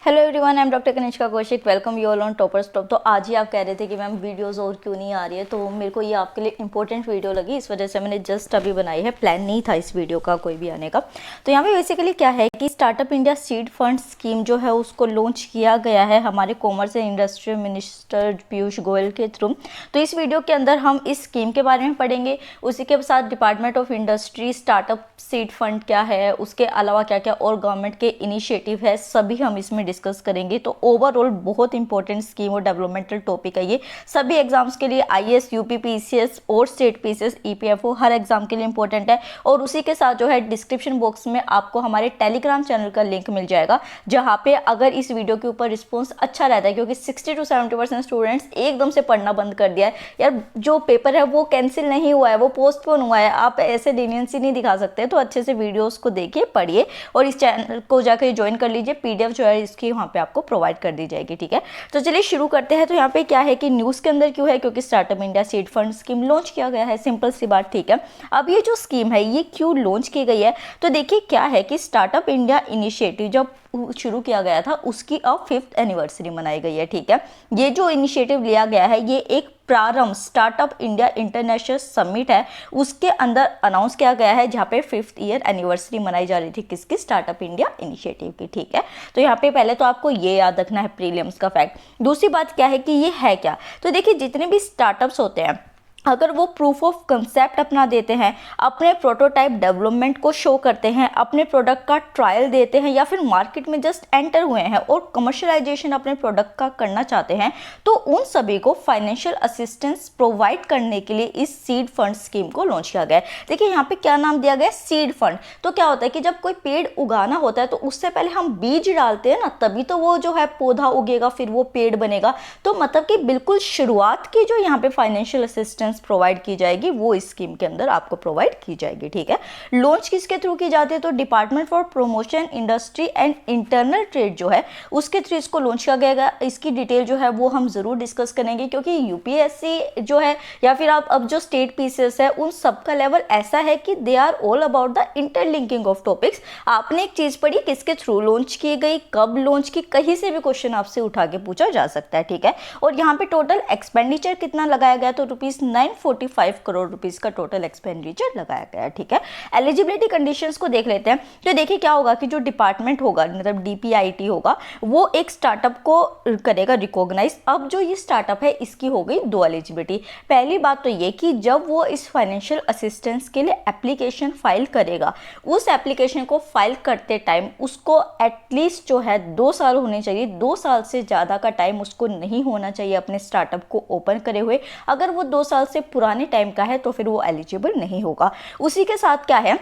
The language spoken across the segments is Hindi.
Hello everyone, I am doctor Kanishka Kaushik. Welcome you all on toppers top. तो आज ही आप कह रहे थे कि मैम वीडियोस और क्यों नहीं आ रही है, तो मेरे को ये आपके लिए इंपॉर्टेंट वीडियो लगी, इस वजह से मैंने जस्ट अभी बनाई है। प्लान नहीं था इस वीडियो का कोई भी आने का। तो यहाँ पे बेसिकली क्या है कि startup India seed fund scheme जो है उसको लॉन्च किया गया है हमारे commerce and industry minister Piyush Goyal के थ्रू। तो इस वीडियो के अंदर हम इस स्कीम के बारे में पढ़ेंगे, उसी के साथ department of industry startup seed fund क्या है, उसके अलावा क्या क्या और गवर्नमेंट के इनिशिएटिव है, सभी हम इसमें डिस्कस करेंगे। तो ओवरऑल बहुत इंपॉर्टेंट स्कीम और डेवलपमेंटल टॉपिक है ये सभी एग्जाम्स के लिए, आईएएस, यूपी पीसीएस और स्टेट पीसीएस, ईपीएफओ हर एग्जाम के लिए इंपॉर्टेंट है। और उसी के साथ जो है डिस्क्रिप्शन बॉक्स में आपको हमारे टेलीग्राम चैनल का लिंक मिल जाएगा, जहां पे अगर इस वीडियो के ऊपर रिस्पॉन्स अच्छा रहता है, क्योंकि 60 to 70% स्टूडेंट्स एकदम से पढ़ना बंद कर दिया है यार, जो पेपर है वो कैंसिल नहीं हुआ है, वो पोस्टपोन हुआ है, आप ऐसे लीनियंसी नहीं दिखा सकते। तो अच्छे से वीडियोस को देखिए, पढ़िए और इस चैनल को जाकर ज्वाइन कर लीजिए। पीडीएफ जो है इसकी वहाँ पे आपको प्रोवाइड कर दी जाएगी, ठीक है। तो चलिए शुरू करते हैं। तो यहाँ पे क्या है कि न्यूज़ के अंदर क्यों है, क्योंकि startup India seed fund scheme launch किया गया है, सिंपल सी बात, ठीक है। अब ये जो स्कीम है ये क्यों लॉन्च की गई है, तो देखिए क्या है कि स्टार्टअप इंडिया इनिशिएटिव जब शुरू किया गया था उसकी अब 5th एनिवर्सरी मनाई गई है, ठीक है। ये जो इनिशिएटिव लिया गया है ये एक प्रारंभ स्टार्टअप इंडिया इंटरनेशनल समिट है, उसके अंदर अनाउंस किया गया है, जहाँ पे 5th ईयर एनिवर्सरी मनाई जा रही थी किसकी, स्टार्टअप इंडिया इनिशिएटिव की, ठीक है। तो यहाँ पे पहले तो आपको ये याद रखना है प्रीलिम्स का फैक्ट। दूसरी बात क्या है कि ये है क्या, तो देखिए जितने भी स्टार्टअप्स होते हैं अगर वो प्रूफ ऑफ कंसेप्ट अपना देते हैं, अपने प्रोटोटाइप डेवलपमेंट को शो करते हैं, अपने प्रोडक्ट का ट्रायल देते हैं, या फिर मार्केट में जस्ट एंटर हुए हैं और कमर्शियलाइजेशन अपने प्रोडक्ट का करना चाहते हैं, तो उन सभी को फाइनेंशियल असिस्टेंस प्रोवाइड करने के लिए इस सीड फंड स्कीम को लॉन्च किया गया है। देखिए यहाँ पे क्या नाम दिया गया है, सीड फंड। तो क्या होता है कि जब कोई पेड़ उगाना होता है तो उससे पहले हम बीज डालते हैं ना, तभी तो वो जो है पौधा उगेगा, फिर वो पेड़ बनेगा। तो मतलब कि बिल्कुल शुरुआत की जो यहाँ पे फाइनेंशियल असिस्टेंस प्रोवाइड की जाएगी वो इस स्कीम के अंदर आपको प्रोवाइड की जाएगी, ठीक है। लॉन्च किसके थ्रू की जाती है, तो department for promotion industry and internal trade जो है उसके थ्रू इसको लॉन्च किया गया। इसकी डिटेल जो है वो हम जरूर डिस्कस करेंगे, क्योंकि यूपीएससी जो है या फिर आप अब जो स्टेट पीसीएस है उन सबका लेवल ऐसा है कि they are all about the interlinking of topics. आपने एक चीज पढ़ी, किसके थ्रू लॉन्च की गई, कब लॉन्च की, कहीं से भी क्वेश्चन आपसे उठा के पूछा जा सकता है, ठीक है। और यहाँ पे टोटल एक्सपेंडिचर कितना लगाया गया, तो ₹945 करोड़ का टोटल एक्सपेंडिचर लगाया गया, ठीक है। एलिजिबिलिटी कंडीशंस को देख लेते हैं। तो देखिए क्या होगा कि जो डिपार्टमेंट होगा, मतलब डीपीआईटी होगा, वो एक स्टार्टअप को करेगा रिकॉग्नाइज। अब जो ये स्टार्टअप है इसकी हो गई 2 एलिजिबिलिटी। पहली बात तो ये कि जब वो इस फाइनेंशियल असिस्टेंस के लिए एप्लीकेशन फाइल करेगा, उस एप्लीकेशन को फाइल करते टाइम उसको एटलीस्ट जो है 2 साल होने चाहिए, 2 साल से ज़्यादा का टाइम उसको नहीं होना चाहिए अपने स्टार्टअप को ओपन करे हुए। अगर वो 2 साल से पुराने टाइम का है तो फिर वो एलिजिबल नहीं होगा। उसी के साथ क्या है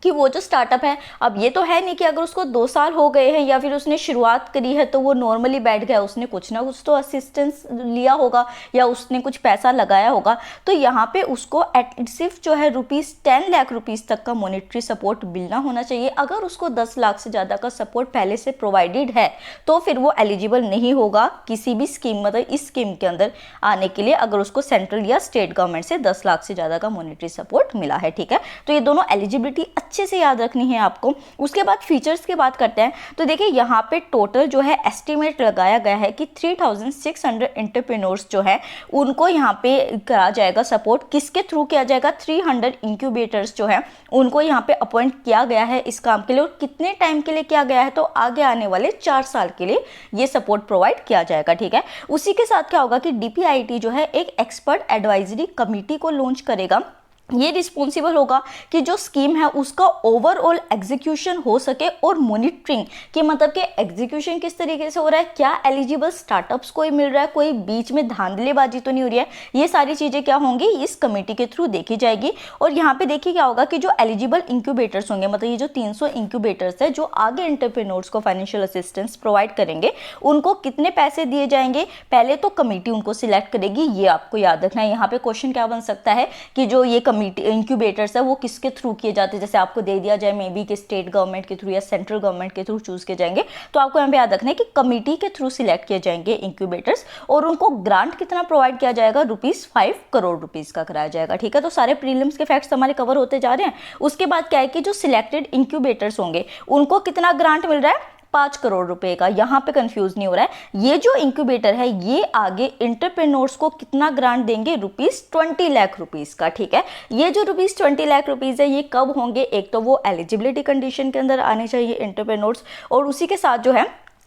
कि वो जो स्टार्टअप है, अब ये तो है नहीं कि अगर उसको 2 साल हो गए हैं या फिर उसने शुरुआत करी है तो वो नॉर्मली बैठ गया, उसने कुछ ना कुछ तो असिस्टेंस लिया होगा या उसने कुछ पैसा लगाया होगा। तो यहाँ पे उसको सिर्फ जो है ₹10 लाख तक का मॉनेटरी सपोर्ट मिलना होना चाहिए। अगर उसको 10 लाख से ज़्यादा का सपोर्ट पहले से प्रोवाइडेड है तो फिर वो एलिजिबल नहीं होगा किसी भी स्कीम, मतलब इस स्कीम के अंदर आने के लिए, अगर उसको सेंट्रल या स्टेट गवर्नमेंट से 10 लाख से ज़्यादा का मॉनेटरी सपोर्ट मिला है, ठीक है। तो ये दोनों एलिजिबिलिटी अच्छे से याद रखनी है आपको। उसके बाद फीचर्स की बात करते हैं। तो देखिए यहाँ पे टोटल जो है एस्टिमेट लगाया गया है कि 3600 एंटरप्रेन्योर्स जो है उनको यहाँ पे करा जाएगा सपोर्ट। किसके थ्रू किया जाएगा, 300 इंक्यूबेटर्स जो है उनको यहाँ पे अपॉइंट किया गया है इस काम के लिए। और कितने टाइम के लिए किया गया है, तो आगे आने वाले 4 साल के लिए ये सपोर्ट प्रोवाइड किया जाएगा, ठीक है। उसी के साथ क्या होगा कि डीपीआईटी जो है एक एक्सपर्ट एडवाइजरी कमेटी को लॉन्च करेगा। ये रिस्पॉन्सिबल होगा कि जो स्कीम है उसका ओवरऑल एग्जीक्यूशन हो सके, और मॉनिटरिंग कि मतलब कि एग्जीक्यूशन किस तरीके से हो रहा है, क्या एलिजिबल स्टार्टअप्स को मिल रहा है, कोई बीच में धांधलीबाजी तो नहीं हो रही है, ये सारी चीज़ें क्या होंगी इस कमेटी के थ्रू देखी जाएगी। और यहाँ पे देखिए क्या होगा कि जो एलिजिबल इंक्यूबेटर्स होंगे, मतलब ये जो 300 इंक्यूबेटर्स है जो आगे एंटरप्रेन्योर्स को फाइनेंशियल असिस्टेंस प्रोवाइड करेंगे, उनको कितने पैसे दिए जाएंगे, पहले तो कमेटी उनको सिलेक्ट करेगी, ये आपको याद रखना है। यहाँ पे क्वेश्चन क्या बन सकता है कि जो ये इंक्यूबेटर्स है वो किसके थ्रू किए जाते हैं, जैसे आपको दे दिया जाए मे बी कि स्टेट गवर्नमेंट के थ्रू या सेंट्रल गवर्नमेंट के थ्रू चूज किए जाएंगे, तो आपको यहाँ पे याद रखना है कि कमेटी के थ्रू सिलेक्ट किए जाएंगे इंक्यूबेटर्स। और उनको ग्रांट कितना प्रोवाइड किया जाएगा, ₹5 करोड़ का कराया जाएगा, ठीक है। तो सारे प्रीलिम्स के फैक्ट्स हमारे कवर होते जा रहे हैं। उसके बाद क्या है कि जो सिलेक्टेड इंक्यूबेटर्स होंगे उनको कितना ग्रांट मिल रहा है, 5 करोड़ रुपए का। यहाँ पे कंफ्यूज नहीं हो रहा है। ये जो इंक्यूबेटर है ये आगे एंटरप्रेन्योर्स को कितना ग्रांट देंगे, ₹20 लाख का। ठीक है, ये जो ₹20 लाख है ये कब होंगे, एक तो वो एलिजिबिलिटी कंडीशन के अंदर आने चाहिए एंटरप्रेन्योर्स, और उसी के साथ जो है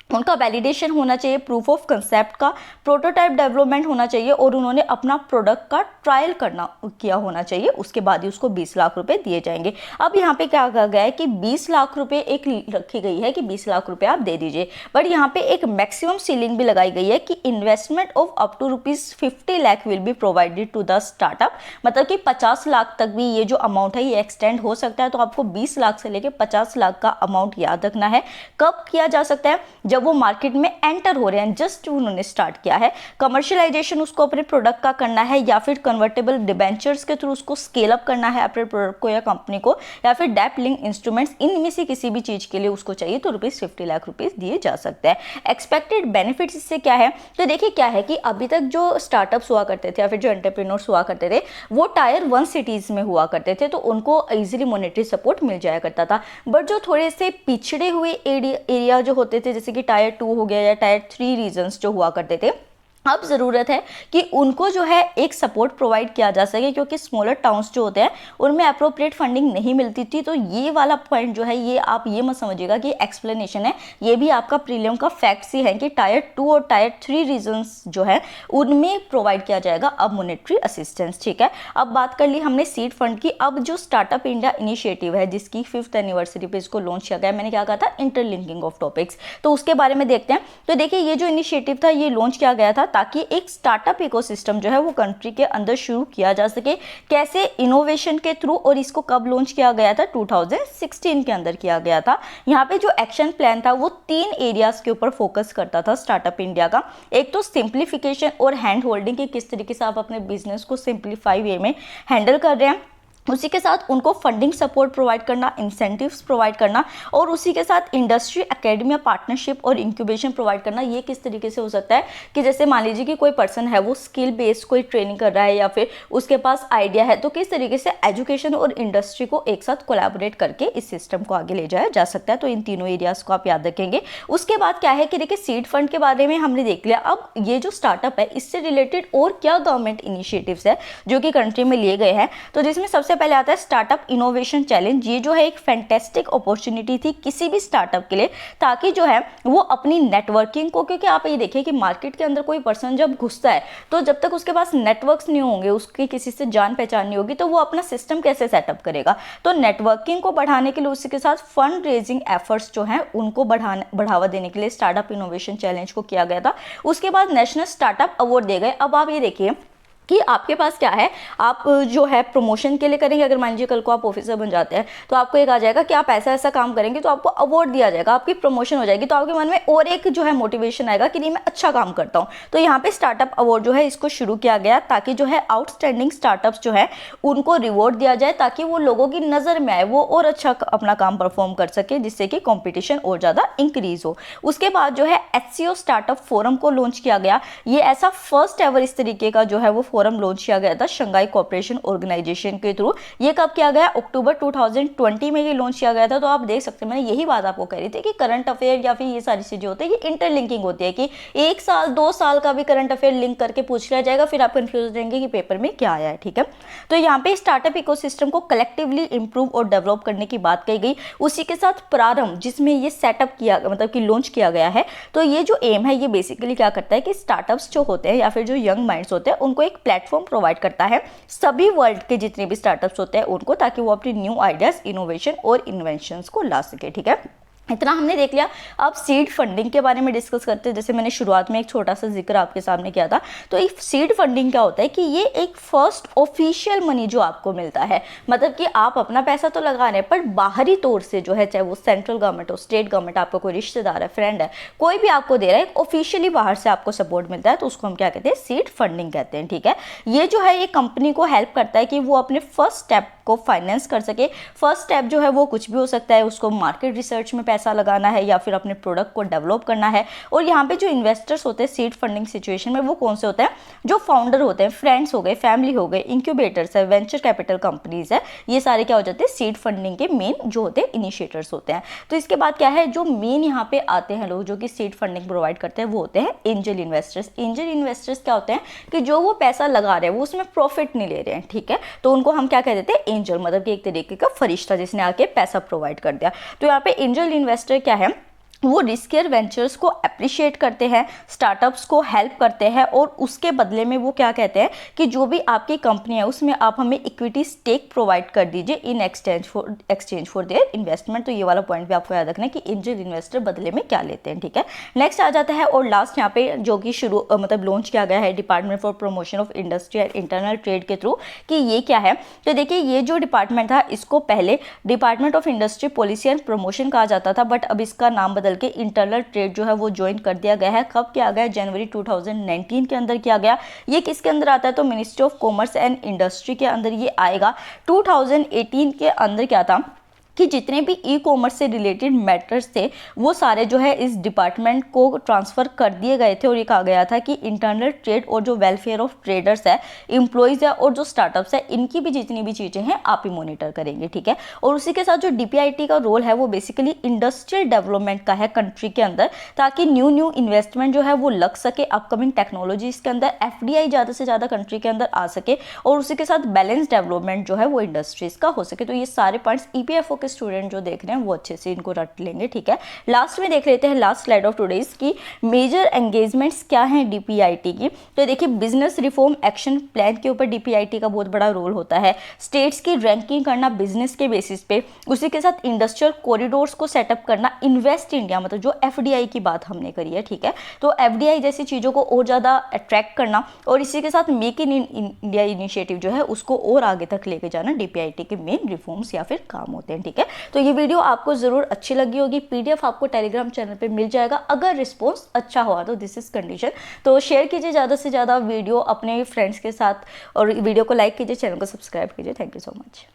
उनका वैलिडेशन होना चाहिए, प्रूफ ऑफ कंसेप्ट का, प्रोटोटाइप डेवलपमेंट होना चाहिए, और उन्होंने अपना प्रोडक्ट का ट्रायल किया होना चाहिए। उसके बाद ही उसको 20 लाख रुपए दिए जाएंगे। अब यहाँ पे क्या कहा गया है कि 20 लाख रुपए एक रखी गई है कि 20 लाख रुपए आप दे दीजिए, बट यहाँ पे एक मैक्सिमम सीलिंग भी लगाई गई है कि investment of up to ₹50 lakh will be provided to the startup. मतलब कि 50 लाख तक भी ये जो अमाउंट है ये एक्सटेंड हो सकता है। तो आपको 20 लाख से लेकर 50 लाख का अमाउंट याद रखना है। कब किया जा सकता है, जब वो मार्केट में एंटर हो रहे हैं, जस्ट उन्होंने स्टार्ट किया है। कमर्शियलाइजेशन उसको अपने प्रोडक्ट का करना है, या फिर कन्वर्टेबल डिबेंचर्स के थ्रू उसको स्केल अप करना है अपने प्रोडक्ट को या कंपनी को, या फिर डेट लिंक इंस्ट्रूमेंट्स, इनमें से किसी भी चीज के लिए उसको चाहिए तो ₹50 लाख दिए जा सकते हैं। एक्सपेक्टेड बेनिफिट्स इससे क्या है, तो देखिए क्या है कि अभी तक जो स्टार्टअप्स हुआ करते थे या फिर जो एंटरप्रेन्योर्स हुआ करते थे वो टायर 1 सिटीज में हुआ करते थे, तो उनको इजीली मॉनेटरी सपोर्ट मिल जाया करता था। बट जो थोड़े से पिछड़े हुए एरिया जो होते थे, जैसे कि टायर 2 हो गया या टायर 3 रीजन्स जो हुआ करते थे, अब ज़रूरत है कि उनको जो है एक सपोर्ट प्रोवाइड किया जा सके, क्योंकि स्मॉलर टाउन्स जो होते हैं उनमें अप्रोप्रिएट फंडिंग नहीं मिलती थी। तो ये वाला पॉइंट जो है ये आप ये मत समझिएगा कि एक्सप्लेनेशन है, ये भी आपका प्रीलियम का फैक्ट्स ही है कि टायर 2 और टायर 3 रीजन्स जो है उनमें प्रोवाइड किया जाएगा अब मॉनेटरी असिस्टेंस। ठीक है, अब बात कर ली हमने सीड फंड की। अब जो स्टार्टअप इंडिया इनिशिएटिव है जिसकी 5th एनिवर्सरी पे इसको लॉन्च किया गया, मैंने क्या कहा था, इंटरलिंकिंग ऑफ टॉपिक्स, तो उसके बारे में देखते हैं। तो देखिए ये जो इनिशिएटिव था ये लॉन्च किया गया था ताकि एक स्टार्टअप इकोसिस्टम जो है वो कंट्री के अंदर शुरू किया जा सके। कैसे, इनोवेशन के थ्रू। और इसको कब लॉन्च किया गया था, 2016 के अंदर किया गया था। यहाँ पे जो एक्शन प्लान था वो 3 एरियाज के ऊपर फोकस करता था स्टार्टअप इंडिया का। एक तो सिंप्लीफिकेशन और हैंड होल्डिंग, की किस तरीके से आप अपने बिजनेस को सिंप्लीफाई वे में हैंडल कर रहे हैं, उसी के साथ उनको फंडिंग सपोर्ट प्रोवाइड करना, इंसेंटिव्स प्रोवाइड करना, और उसी के साथ इंडस्ट्री एकेडमी पार्टनरशिप और इंक्यूबेशन प्रोवाइड करना। ये किस तरीके से हो सकता है कि जैसे मान लीजिए कि कोई पर्सन है वो स्किल बेस्ड कोई ट्रेनिंग कर रहा है या फिर उसके पास आइडिया है, तो किस तरीके से एजुकेशन और इंडस्ट्री को एक साथ कोलैबोरेट करके इस सिस्टम को आगे ले जाया जा सकता है। तो इन तीनों एरियाज को आप याद रखेंगे। उसके बाद क्या है कि देखिए सीड फंड के बारे में हमने देख लिया। अब ये जो स्टार्टअप है इससे रिलेटेड और क्या गवर्नमेंट इनिशिएटिव्स है जो कि कंट्री में लिए गए हैं, तो जिसमें सबसे पहले आता है स्टार्टअप इनोवेशन चैलेंज। ये जो है एक फैंटेस्टिक अपॉर्चुनिटी थी किसी भी स्टार्टअप के लिए, ताकि जो है वो अपनी नेटवर्किंग को, क्योंकि आप ये देखिए कि मार्केट के अंदर कोई पर्सन जब घुसता है तो जब तक उसके पास नेटवर्क्स नहीं होंगे, उसकी किसी से जान पहचान नहीं होगी, तो वो अपना सिस्टम कैसे सेटअप करेगा। तो नेटवर्किंग को बढ़ाने के लिए उसके साथ फंड रेजिंग एफर्ट्स जो हैं उनको बढ़ावा देने के लिए स्टार्टअप इनोवेशन चैलेंज को किया गया था। उसके बाद नेशनल स्टार्टअप अवार्ड दिए गए। अब आप ये देखिए कि आपके पास क्या है, आप जो है प्रमोशन के लिए करेंगे। अगर मान लीजिए कल को आप ऑफिसर बन जाते हैं तो आपको एक आ जाएगा कि आप ऐसा ऐसा काम करेंगे तो आपको अवार्ड दिया जाएगा, आपकी प्रमोशन हो जाएगी, तो आपके मन में और एक जो है मोटिवेशन आएगा कि नहीं मैं अच्छा काम करता हूँ। तो यहाँ पे स्टार्टअप अवार्ड जो है इसको शुरू किया गया ताकि जो है आउटस्टैंडिंग स्टार्टअप्स जो है उनको रिवॉर्ड दिया जाए, ताकि वो लोगों की नज़र में आए, वो और अच्छा अपना काम परफॉर्म कर सके, जिससे कि कॉम्पिटिशन और ज़्यादा इंक्रीज हो। उसके बाद जो है HCO स्टार्टअप फोरम को लॉन्च किया गया। ये ऐसा फर्स्ट एवर इस तरीके का जो है वो फोरम लॉन्च किया गया था शंघाई कोऑपरेशन ऑर्गेनाइजेशन के थ्रू। ये कब किया गया, अक्टूबर 2020 में ये लॉन्च किया गया था। तो आप देख सकते हैं, मैंने यही बात आपको कह रही थी कि करंट अफेयर या फिर ये सारी चीजें होती है ये इंटरलिंकिंग होती है कि 1 साल 2 साल का भी करंट अफेयर लिंक करके पूछ लिया जाएगा, फिर आप कंफ्यूज रहेंगे कि पेपर में क्या आया है। ठीक है, तो यहाँ पे स्टार्टअप इकोसिस्टम को कलेक्टिवली इंप्रूव और डेवलप करने की बात कही गई। उसी के साथ प्रारंभ, जिसमें ये सेटअप किया मतलब कि लॉन्च किया गया है, तो ये जो एम है ये बेसिकली क्या करता है कि स्टार्टअप्स जो होते हैं या फिर जो यंग माइंड्स होते हैं उनको एक प्लेटफॉर्म प्रोवाइड करता है सभी वर्ल्ड के जितने भी स्टार्टअप्स होते हैं उनको, ताकि वो अपनी न्यू आइडियाज, इनोवेशन और इन्वेंशंस को ला सके। ठीक है, इतना हमने देख लिया। अब सीड फंडिंग के बारे में डिस्कस करते हैं। जैसे मैंने शुरुआत में एक छोटा सा जिक्र आपके सामने किया था, तो एक सीड फंडिंग क्या होता है कि ये एक फर्स्ट ऑफिशियल मनी जो आपको मिलता है, मतलब कि आप अपना पैसा तो लगा रहे हैं पर बाहरी तौर से जो है, चाहे वो सेंट्रल गवर्नमेंट हो, स्टेट गवर्नमेंट, आपका कोई रिश्तेदार है, फ्रेंड है, कोई भी आपको दे रहा है, ऑफिशियली बाहर से आपको सपोर्ट मिलता है, तो उसको हम क्या कहते हैं, सीड फंडिंग कहते हैं। ठीक है, ये जो है ये कंपनी को हेल्प करता है कि वो अपने फर्स्ट स्टेप को फाइनेंस कर सके। फर्स्ट स्टेप जो है वो कुछ भी हो सकता है, उसको मार्केट रिसर्च में पैसा पैसा लगाना है या फिर अपने प्रोडक्ट को डेवलप करना है। और यहाँ पे जो इन्वेस्टर्स होते हैं सीड फंडिंग सिचुएशन में, वो कौन से होते हैं, जो फाउंडर होते हैं, फ्रेंड्स हो गए, फैमिली हो गए, इंक्यूबेटर्स है, वेंचर कैपिटल कंपनीज है, ये सारे क्या हो जाते हैं, सीड फंडिंग के मेन जो होते हैं इनिशिएटर्स होते हैं। तो इसके बाद क्या है, जो मेन यहाँ पे आते हैं लोग जो कि सीड फंडिंग प्रोवाइड करते हैं, वो होते हैं एंजल इन्वेस्टर्स। एंजल इन्वेस्टर्स क्या होते हैं कि जो वो पैसा लगा रहे हैं वो उसमें प्रॉफिट नहीं ले रहे हैं, ठीक है, तो उनको हम क्या कह देते हैं, एंजल, मतलब कि एक तरीके का फरिश्ता जिसने आके पैसा प्रोवाइड कर दिया। तो यहाँ पे एंजल इन्वेस्टर क्या है, वो रिस्कियर वेंचर्स को अप्रिशिएट करते हैं, स्टार्टअप्स को हेल्प करते हैं, और उसके बदले में वो क्या कहते हैं कि जो भी आपकी कंपनी है उसमें आप हमें इक्विटी स्टेक प्रोवाइड कर दीजिए in exchange for their investment. तो ये वाला पॉइंट भी आपको याद रखना है कि एंजल इन्वेस्टर बदले में क्या लेते हैं, ठीक है। नेक्स्ट आ जाता है और लास्ट यहाँ पे जो कि मतलब लॉन्च किया गया है department for promotion of industry and internal trade के थ्रू, कि ये क्या है। तो देखिए ये जो डिपार्टमेंट था इसको पहले department of industry policy and promotion कहा जाता था, बट अब इसका नाम बदल के इंटरनल ट्रेड जो है वो ज्वाइन कर दिया गया है। कब किया गया, जनवरी 2019 के अंदर किया गया। ये किसके अंदर आता है, तो ministry of commerce and industry के अंदर ये आएगा। 2018 के अंदर क्या था कि जितने भी ई कॉमर्स से रिलेटेड मैटर्स थे वो सारे जो है इस डिपार्टमेंट को ट्रांसफ़र कर दिए गए थे, और ये कहा गया था कि इंटरनल ट्रेड और जो वेलफेयर ऑफ ट्रेडर्स है, एम्प्लॉयज़ है और जो स्टार्टअप्स है, इनकी भी जितनी भी चीज़ें हैं आप ही मॉनिटर करेंगे, ठीक है। और उसी के साथ जो DPIT का रोल है वो बेसिकली इंडस्ट्रियल डेवलपमेंट का है कंट्री के अंदर, ताकि न्यू इन्वेस्टमेंट जो है वो लग सके अपकमिंग टेक्नोलॉजीज़ के अंदर, FDI ज़्यादा से ज़्यादा कंट्री के अंदर आ सके, और उसी के साथ बैलेंस डेवलपमेंट जो है वो इंडस्ट्रीज़ का हो सके। तो ये सारे पॉइंट्स EPFO के स्टूडेंट जो देख रहे हैं वो अच्छे से इनको रट लेंगे, ठीक है। लास्ट में देख लेते हैं लास्ट स्लाइड ऑफ टुडेज की मेजर एंगेजमेंट्स क्या हैं DPIT की। तो देखिए बिजनेस रिफॉर्म एक्शन प्लान के ऊपर DPIT का बहुत बड़ा रोल होता है। स्टेट्स की रैंकिंग करना बिजनेस के बेसिस पे, उसी के साथ इंडस्ट्रियल कॉरिडोर्स को सेटअप करना, इन्वेस्ट इंडिया मतलब जो FDI की बात हमने करी है, ठीक है, तो FDI जैसी चीज़ों को और ज़्यादा अट्रैक्ट करना, और इसी के साथ मेक इन इंडिया इनिशिएटिव जो है उसको और आगे तक लेके जाना DPIT के मेन रिफॉर्म्स या फिर काम होते हैं, ठीक है। तो ये वीडियो आपको ज़रूर अच्छी लगी होगी। PDF आपको टेलीग्राम चैनल पे मिल जाएगा। अगर रिस्पॉन्स अच्छा हुआ तो दिस इज़ कंडीशन, तो शेयर कीजिए ज़्यादा से ज़्यादा वीडियो अपने फ्रेंड्स के साथ, और वीडियो को लाइक कीजिए, चैनल को सब्सक्राइब कीजिए। Thank you so much.